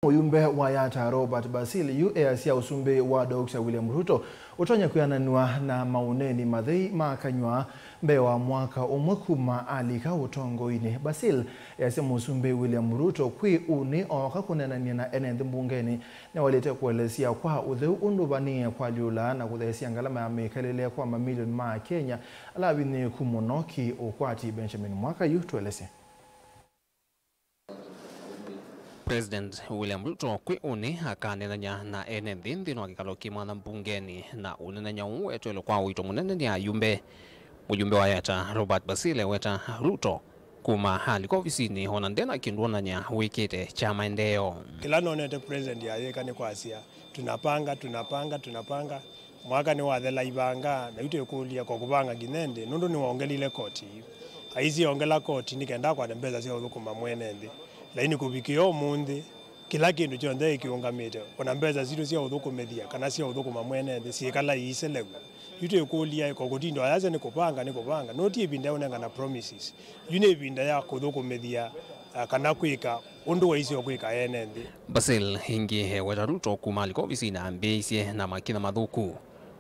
Muyumbe wa Yatta Robert Basil Elesya usumbi wa Dr. William Ruto utonya kwiananw'a na mauneeni mathei ma kanywa mbee wa mwaka umwe kuma alika utongoini. Basil yase Musumbi William Ruto kwi ooka kuneenanya na enenthi mbungeni niwaile kuelesya kwa utheu undu uvaniie kualyula na kutheesya ngalama ya mikalile kwa mamilioni ma Kenya alabini kumunoki ukwati Benjamin mwaka tuelesya. President William Ruto akanenanya na enenthi nthini wa gikalo kimwe na mbungeni na unenanya wetwele kwa wito munene ni ayumbe. Muyumbe wa Yatta Robert Basil weta Ruto kuma alika ofisini ona ndena kinduonanya wikite cha maendeleo. Kila nonete president yayeka ni kwasia tunapanga mwaka ni wathela ibanga na yuto ekulia kwa kubanga ginende nundu ni waongelile koti aizi ongela koti nikenda kwa mbeza cia uthukuma mwenenthi laini kubikio mundi kila kindu chonde ikiungamite ona mbeza zitu cia uthukumithia kana cia uthukuma mwenenthi ciikala iselegu yuto ekulia kwa kutindo ayaze ni kupanga no ti ibinda unenga na promises yune ibinda ya kuthukumithia kana kwika undu wa icio kwika enenthi. Basil hingi weta Ruto kuma alika ofisini mbee na makina mathuku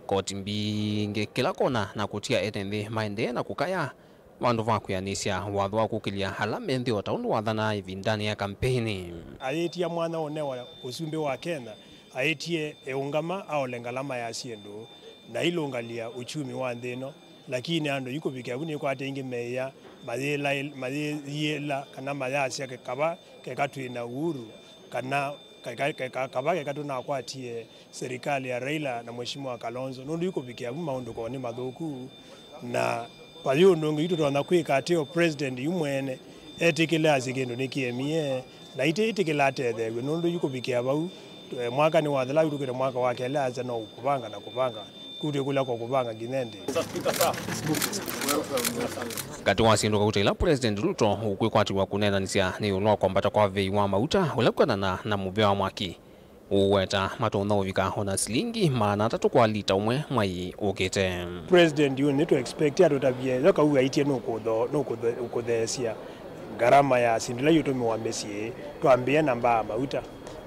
koti mbingi kila kona na kutia enenthi maende na kukaya wandu va kwianisya watho wa kukilia alame nthi ota undu wathana ivindani ya kampeni. Ayetia mwana one wa usumbi wa Kenya ayetie eungama aole ngalama ya siendu na ilungalia uchumi wa nthino lakini andu yikubikia buni kwa atengi meya mathei kana mayasya kekaba kekatwina uhuru kana kaba kekatuna kwatie serikali ya Raila na mheshimiwa Kalonzo nundu yikubikia maundu ko ni mathuku na payo ndongo itu twana kwika atio president umwene etikile asikindu nikiemie na itikile atethewe nundu yukubikia bau mwaka ni wathela yutukire mwaka wake Elesya no kupanga kuti kula kwa kupanga ginende. Kati wa sindu kautela President Ruto ukwikwatiwa kuneenanisya ni ulwa kwambata kwa vei wa mauta ulakukana na muvea wa mwaki uweta matona uvika ona silingi maana tatu kwa lita umwe mwai ukite. President you need to expect ya tutabie yoka uwa itie kutheesya ngalama ya sindila yutumi wa mesie tuambie namba mauta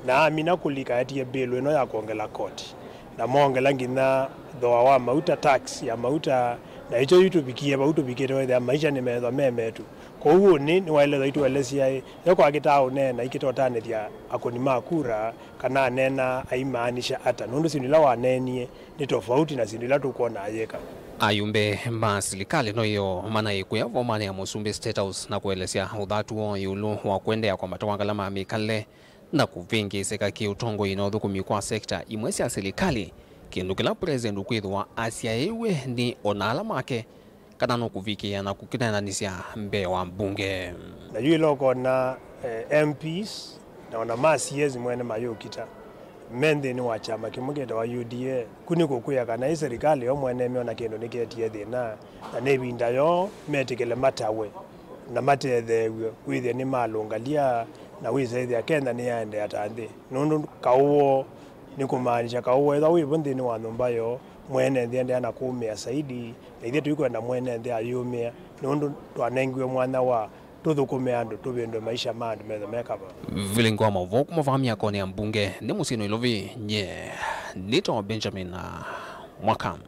na amina kulika atie bill eno ya kuongela koti na mongela ngina doa wa mauta tax ya mauta na icho yutubikie bautubikire wethe maisha ni metho memetu kwa huo ni niwaile itu Elesya yoko agitao nena ikitotanithia akoni makura kana nena aimaanisha ata nundu sindila wanenie ni tofauti na sindila tukona ayeka. Ayumbe ma serikali no yo mana ikuya vomane ya Musumbi State House na kuelesya uthatu wa yulu wa kwendea kwa matoa ngalama mikale na kuvingi seka ki utongoini uthukumi kwa sekta imwe cia serikali kindu kila president ukwithwa asya ewe ni ona alama ake kana no kuvikia na kukineenanisya mbee wa mbunge na yuilo kona MPs na ona MCAs mwene mayukita mende ni wa chama kimugeta wa UDA kuni kukuya kana serikali yo mwene miona kindu niketie thina na nebinda yo metikele matawe na matethewe kwithia ni malungalia na witheesya Kenya ni yaende atanthi nundu kauo ni kumaanisha kauo etha wivo nthini wa nyumba yo mwene nthi ana kumia saidi na ithe tuikwenda mwene nthi ayumia nundu twanengiwe mwana wa tuthukume andu tuvindwe maisha ma andu metho mekava vilingo mavo kumavamia kone ya mbunge ni musino ilovi nye nito Benjamin mwaka.